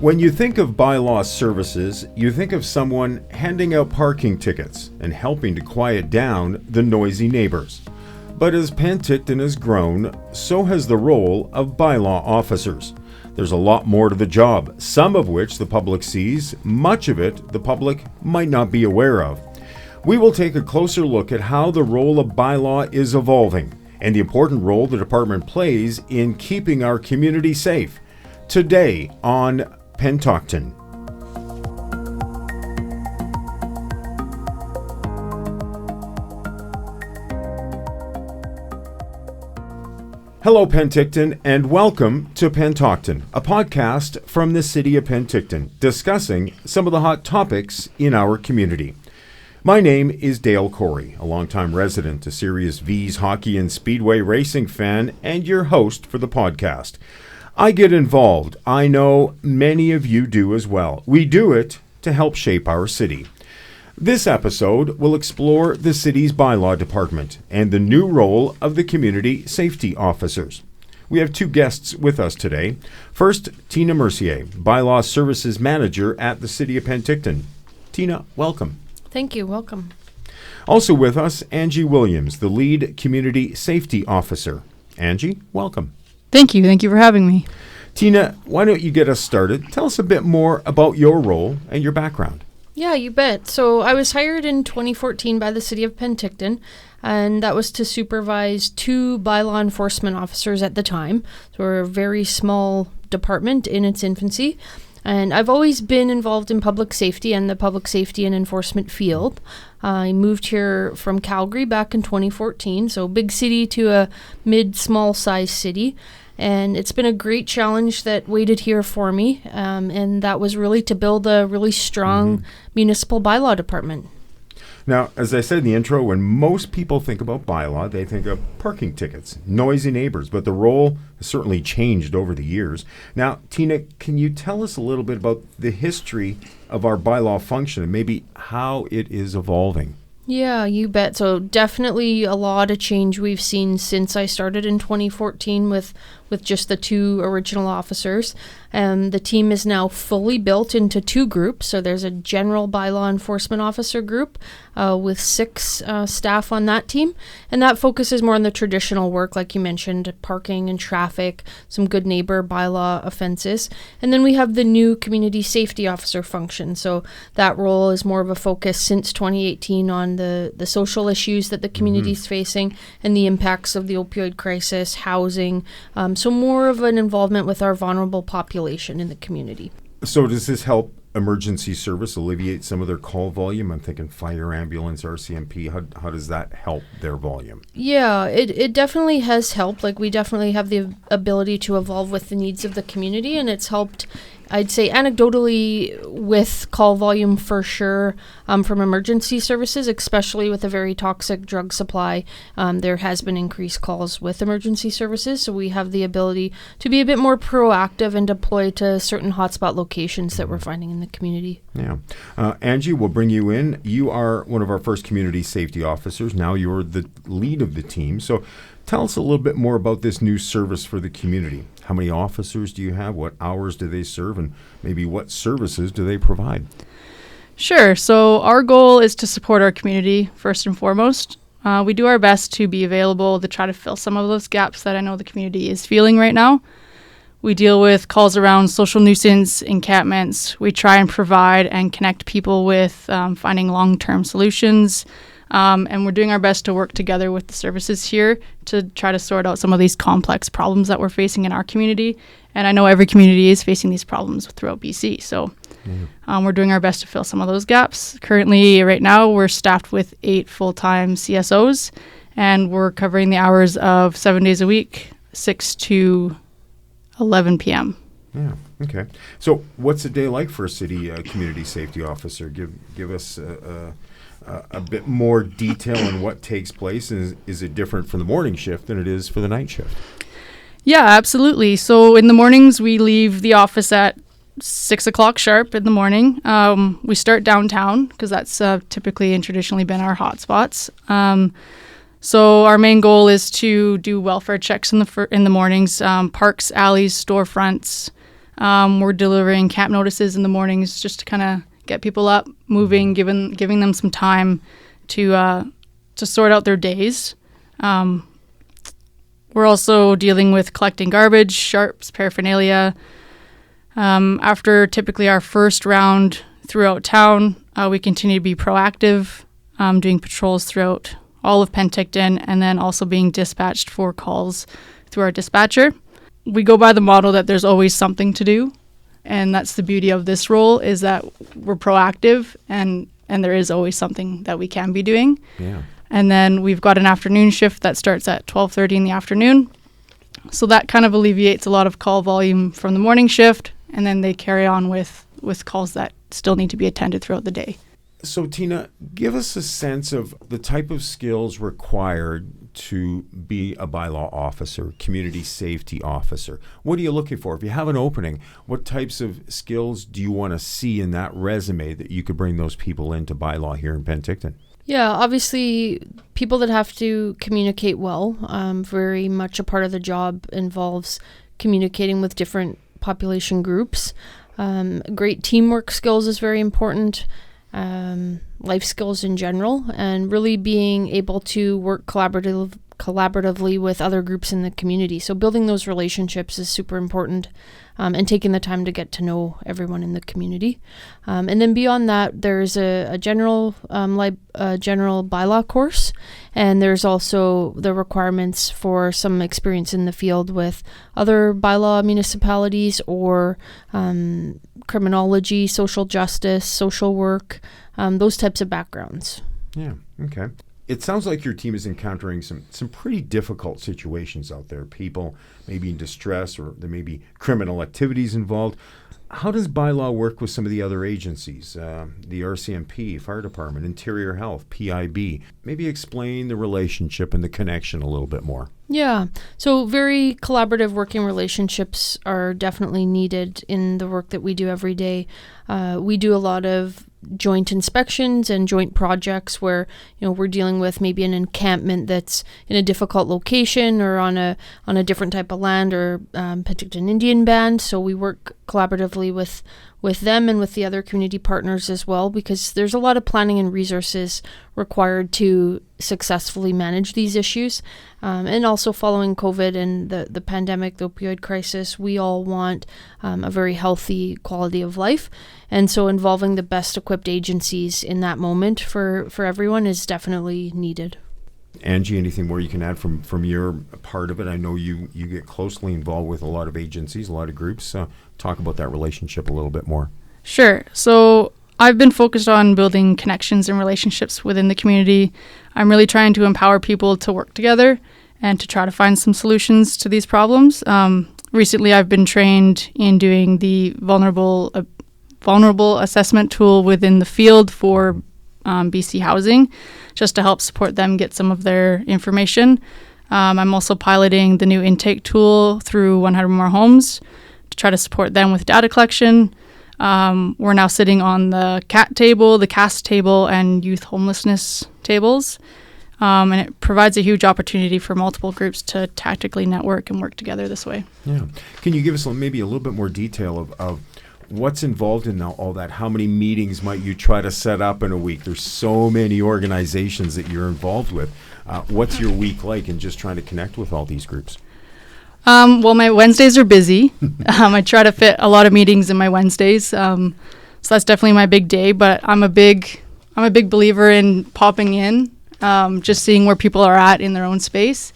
When you think of bylaw services, you think of someone handing out parking tickets and helping to quiet down the noisy neighbors. But as PenTALKton has grown, so has the role of bylaw officers. There's a lot more to the job, some of which the public sees, much of it the public might not be aware of. We will take a closer look at how the role of bylaw is evolving and the important role the department plays in keeping our community safe. Today on PenTALKton. Hello PenTALKton and welcome to PenTALKton, a podcast from the city of PenTALKton discussing some of the hot topics in our community. My name is Dale Corey, a longtime resident, a Serious V's hockey and speedway racing fan, and your host for the podcast. I get involved. I know many of you do as well. We do it to help shape our city. This episode will explore the city's bylaw department and the new role of the community safety officers. We have two guests with us today. First, Tina Mercier, bylaw services manager at the city of PenTALKton. Tina, welcome. Thank you. Welcome. Also with us, Angie Williams, the lead community safety officer. Angie, welcome. Thank you. Thank you for having me. Tina, why don't you get us started? Tell us a bit more about your role and your background. Yeah, you bet. So I was hired in 2014 by the city of PenTALKton, and that was to supervise 2 bylaw enforcement officers at the time. So we're a very small department in its infancy. And I've always been involved in public safety and the public safety and enforcement field. I moved here from Calgary back in 2014, so big city to a mid-small size city. And it's been a great challenge that waited here for me, and that was really to build a really strong municipal bylaw department. Now, as I said in the intro, when most people think about bylaw, they think of parking tickets, noisy neighbors, but the role has certainly changed over the years. Now, Tina, can you tell us a little bit about the history of our bylaw function and maybe how it is evolving? Yeah, you bet. So definitely a lot of change we've seen since I started in 2014 with just the 2 original officers. The team is now fully built into 2 groups. So there's a general bylaw enforcement officer group with 6 staff on that team. And that focuses more on the traditional work, like you mentioned, parking and traffic, some good neighbor bylaw offenses. And then we have the new community safety officer function. So that role is more of a focus since 2018 on the social issues that the community is facing and the impacts of the opioid crisis, housing. So more of an involvement with our vulnerable population in the community. So does this help emergency service alleviate some of their call volume? I'm thinking fire, ambulance, RCMP. How does that help their volume? Yeah, it definitely has helped. Like, we definitely have the ability to evolve with the needs of the community, and it's helped, I'd say, anecdotally with call volume for sure from emergency services, especially with a very toxic drug supply. There has been increased calls with emergency services, so we have the ability to be a bit more proactive and deploy to certain hotspot locations that we're finding in the community. Yeah. Angie, we'll bring you in. You are one of our first community safety officers. Now you're the lead of the team. So tell us a little bit more about this new service for the community. How many officers do you have? What hours do they serve? And maybe what services do they provide? Sure. So our goal is to support our community first and foremost. We do our best to be available to try to fill some of those gaps that I know the community is feeling right now. We deal with calls around social nuisance, encampments. We try and provide and connect people with finding long-term solutions. And we're doing our best to work together with the services here to try to sort out some of these complex problems that we're facing in our community. And I know every community is facing these problems throughout BC. So we're doing our best to fill some of those gaps. Currently, right now, we're staffed with 8 full-time CSOs, and we're covering the hours of 7 days a week, 6 to 11 p.m. Yeah. Okay. So what's a day like for a city community safety officer? Give us a bit more detail on what takes place. Is it different for the morning shift than it is for the night shift? Yeah, absolutely. So in the mornings, we leave the office at 6 o'clock sharp in the morning. We start downtown because that's typically and traditionally been our hotspots. So our main goal is to do welfare checks in the mornings, parks, alleys, storefronts, We're delivering camp notices in the mornings just to kind of get people up, moving, giving them some time to sort out their days. We're also dealing with collecting garbage, sharps, paraphernalia. After typically our first round throughout town, we continue to be proactive, doing patrols throughout all of PenTALKton, and then also being dispatched for calls through our dispatcher. We go by the model that there's always something to do, and that's the beauty of this role, is that we're proactive and there is always something that we can be doing. Yeah. And then we've got an afternoon shift that starts at 12:30 in the afternoon. So that kind of alleviates a lot of call volume from the morning shift, and then they carry on with calls that still need to be attended throughout the day. So, Tina, give us a sense of the type of skills required to be a bylaw officer, community safety officer. What are you looking for? If you have an opening, what types of skills do you want to see in that resume that you could bring those people into bylaw here in PenTALKton? Yeah, obviously, people that have to communicate well, very much a part of the job involves communicating with different population groups. Great teamwork skills is very important. Life skills in general, and really being able to work collaboratively with other groups in the community. So building those relationships is super important, and taking the time to get to know everyone in the community. And then beyond that, there's a general bylaw course, and there's also the requirements for some experience in the field with other bylaw municipalities or criminology, social justice, social work, those types of backgrounds. Yeah, okay. It sounds like your team is encountering some pretty difficult situations out there. People may be in distress, or there may be criminal activities involved. How does bylaw work with some of the other agencies, the RCMP, Fire Department, Interior Health, PIB? Maybe explain the relationship and the connection a little bit more. Yeah, so very collaborative working relationships are definitely needed in the work that we do every day. We do a lot of joint inspections and joint projects where, we're dealing with maybe an encampment that's in a difficult location or on a different type of land, or PenTALKton Indian Band. So we work collaboratively with them and with the other community partners as well, because there's a lot of planning and resources required to successfully manage these issues. And also following COVID and the pandemic, the opioid crisis, we all want a very healthy quality of life. And so involving the best equipped agencies in that moment for everyone is definitely needed. Angie, anything more you can add from your part of it? I know you get closely involved with a lot of agencies, a lot of groups. Talk about that relationship a little bit more. Sure. So I've been focused on building connections and relationships within the community. I'm really trying to empower people to work together and to try to find some solutions to these problems. Recently, I've been trained in doing the vulnerable assessment tool within the field for BC Housing, just to help support them get some of their information. I'm also piloting the new intake tool through 100 More Homes to try to support them with data collection. We're now sitting on the CAT table, the CAST table, and youth homelessness tables. And it provides a huge opportunity for multiple groups to tactically network and work together this way. Yeah. Can you give us maybe a little bit more detail of what's involved in all that? How many meetings might you try to set up in a week? There's so many organizations that you're involved with. What's your week like in just trying to connect with all these groups? Well, my Wednesdays are busy. I try to fit a lot of meetings in my Wednesdays. So that's definitely my big day, but I'm a big believer in popping in, just seeing where people are at in their own space.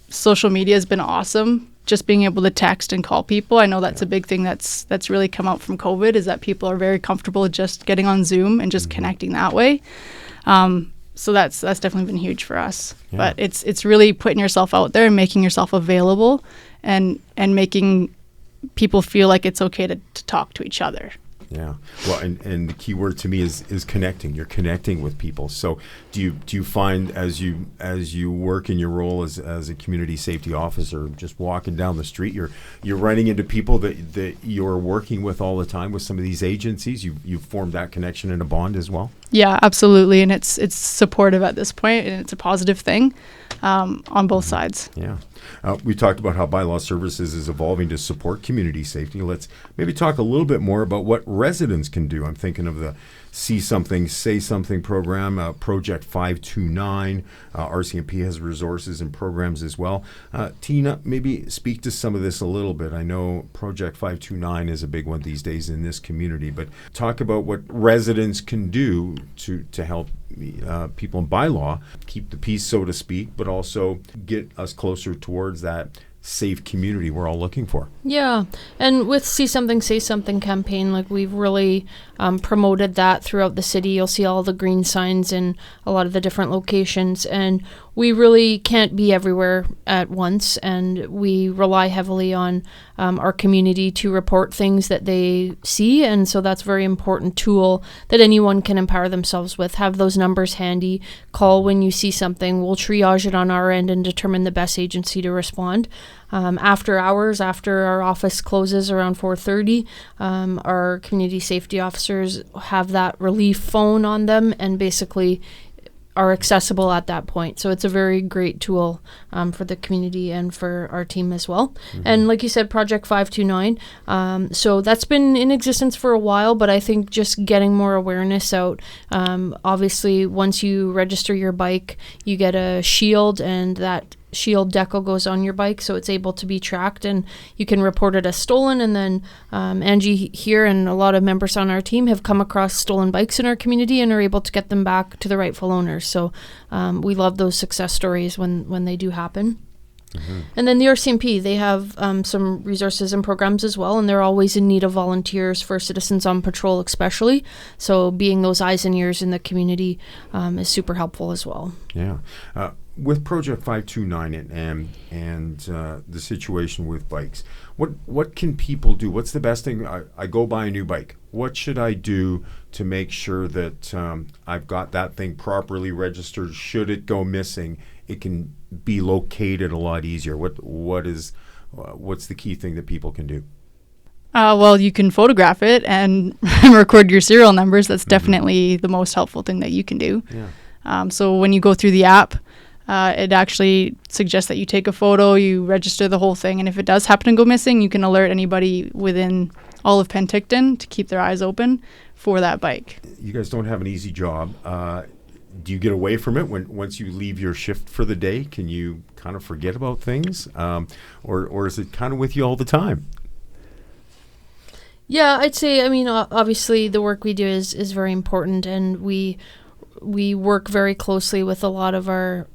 Social media has been awesome. Just being able to text and call people. I know that's a big thing that's really come out from COVID, is that people are very comfortable just getting on Zoom and just connecting that way. So that's definitely been huge for us. Yeah. But it's really putting yourself out there and making yourself available and making people feel like it's okay to talk to each other. Yeah. Well, and the key word to me is connecting. You're connecting with people. So do you find as you work in your role as a community safety officer, just walking down the street, you're running into people that you're working with all the time with some of these agencies? You've formed that connection and a bond as well? Yeah, absolutely. And it's supportive at this point, and it's a positive thing on both sides. Yeah. We talked about how Bylaw Services is evolving to support community safety. Let's maybe talk a little bit more about what residents can do. I'm thinking of the See Something, Say Something program, Project 529. RCMP has resources and programs as well. Tina, maybe speak to some of this a little bit. I know Project 529 is a big one these days in this community, but talk about what residents can do to help people in Bylaw keep the peace, so to speak, but also get us closer towards that safe community we're all looking for. Yeah, and with See Something, Say Something campaign, like we've really promoted that throughout the city. You'll see all the green signs in a lot of the different locations, and we really can't be everywhere at once, and we rely heavily on our community to report things that they see, and so that's a very important tool that anyone can empower themselves with. Have those numbers handy, call when you see something. We'll triage it on our end and determine the best agency to respond. After hours, after our office closes around 4:30, our community safety officers have that relief phone on them and basically are accessible at that point. So it's a very great tool for the community and for our team as well. Mm-hmm. And like you said, Project 529. So that's been in existence for a while, but I think just getting more awareness out. Obviously, once you register your bike, you get a shield, and that shield decal goes on your bike, so it's able to be tracked, and you can report it as stolen. And then Angie here and a lot of members on our team have come across stolen bikes in our community and are able to get them back to the rightful owners. So we love those success stories when they do happen. Mm-hmm. And then the RCMP, they have some resources and programs as well, and they're always in need of volunteers for citizens on patrol especially. So being those eyes and ears in the community is super helpful as well. Yeah. With Project 529 and the situation with bikes, what can people do? What's the best thing? I go buy a new bike. What should I do to make sure that I've got that thing properly registered? Should it go missing, it can be located a lot easier. What's the key thing that people can do? Well, you can photograph it and record your serial numbers. That's definitely the most helpful thing that you can do. Yeah. So when you go through the app, it actually suggests that you take a photo, you register the whole thing, and if it does happen to go missing, you can alert anybody within all of PenTALKton to keep their eyes open for that bike. You guys don't have an easy job. Do you get away from it once you leave your shift for the day? Can you kind of forget about things, or is it kind of with you all the time? Yeah, I'd say, obviously the work we do is very important, and we work very closely with a lot of our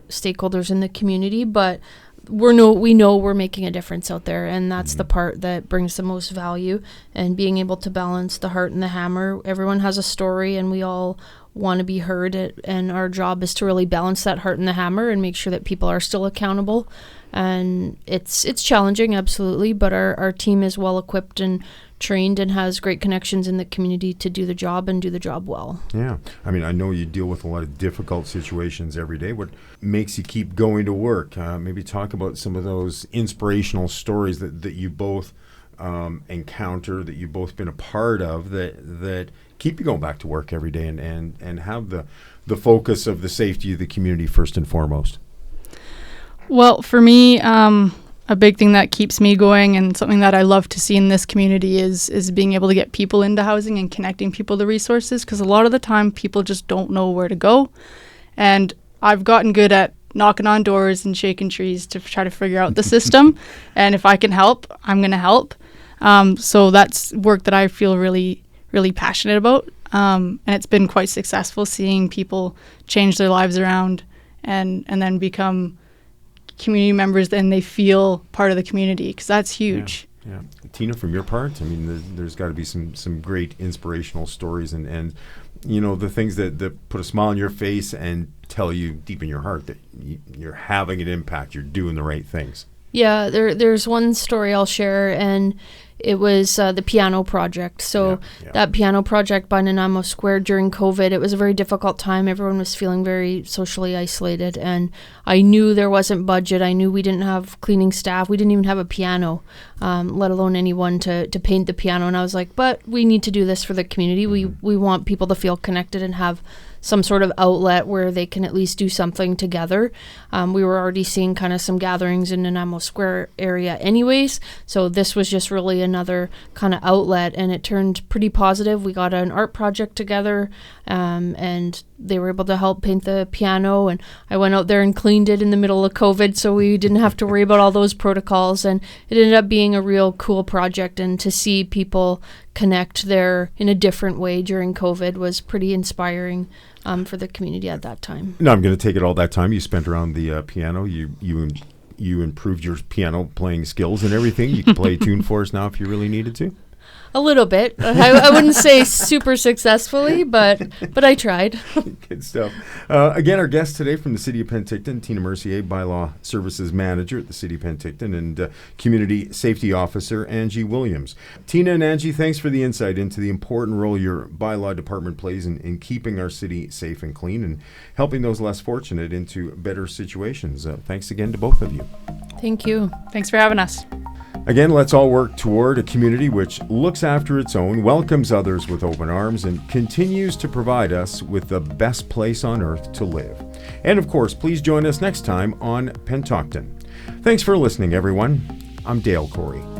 stakeholders in the community, but we know we're making a difference out there, and that's the part that brings the most value. And being able to balance the heart and the hammer. Everyone has a story, and we all want to be heard, and our job is to really balance that heart and the hammer and make sure that people are still accountable. And it's challenging, absolutely, but our team is well equipped and trained and has great connections in the community to do the job and do the job well. Yeah. I know you deal with a lot of difficult situations every day. What makes you keep going to work? Maybe talk about some of those inspirational stories that you both encounter, that you've both been a part of, that keep you going back to work every day and have the focus of the safety of the community first and foremost. Well, for me, a big thing that keeps me going and something that I love to see in this community is being able to get people into housing and connecting people to resources, because a lot of the time people just don't know where to go. And I've gotten good at knocking on doors and shaking trees to try to figure out the system. And if I can help, I'm going to help. So that's work that I feel really, really passionate about. And it's been quite successful seeing people change their lives around and then become community members, and they feel part of the community, because that's huge. Yeah. Tina, from your part, there's got to be some great inspirational stories and the things that put a smile on your face and tell you deep in your heart that you're having an impact, you're doing the right things. Yeah, there's one story I'll share, and it was the piano project. So that piano project by Nanaimo Square during COVID, it was a very difficult time. Everyone was feeling very socially isolated, and I knew there wasn't budget. I knew we didn't have cleaning staff. We didn't even have a piano, let alone anyone to paint the piano. And I was like, but we need to do this for the community. We want people to feel connected and have some sort of outlet where they can at least do something together. We were already seeing kind of some gatherings in Nanaimo Square area anyways, so this was just really another kind of outlet, and it turned pretty positive. We got an art project together, and they were able to help paint the piano, and I went out there and cleaned it in the middle of COVID, so we didn't have to worry about all those protocols, and it ended up being a real cool project. And to see people connect there in a different way during COVID was pretty inspiring for the community at that time. Now, I'm going to take it all that time you spent around the piano. You improved your piano playing skills and everything. You can play a tune for us now if you really needed to. A little bit. I wouldn't say super successfully, but I tried. Good stuff. Again, our guest today from the City of PenTALKton, Tina Mercier, Bylaw Services Manager at the City of PenTALKton, and Community Safety Officer Angie Williams. Tina and Angie, thanks for the insight into the important role your Bylaw department plays in keeping our city safe and clean and helping those less fortunate into better situations. Thanks again to both of you. Thank you. Thanks for having us. Again, let's all work toward a community which looks after its own, welcomes others with open arms, and continues to provide us with the best place on earth to live. And of course, please join us next time on PenTALKton. Thanks for listening, everyone. I'm Dale Corey.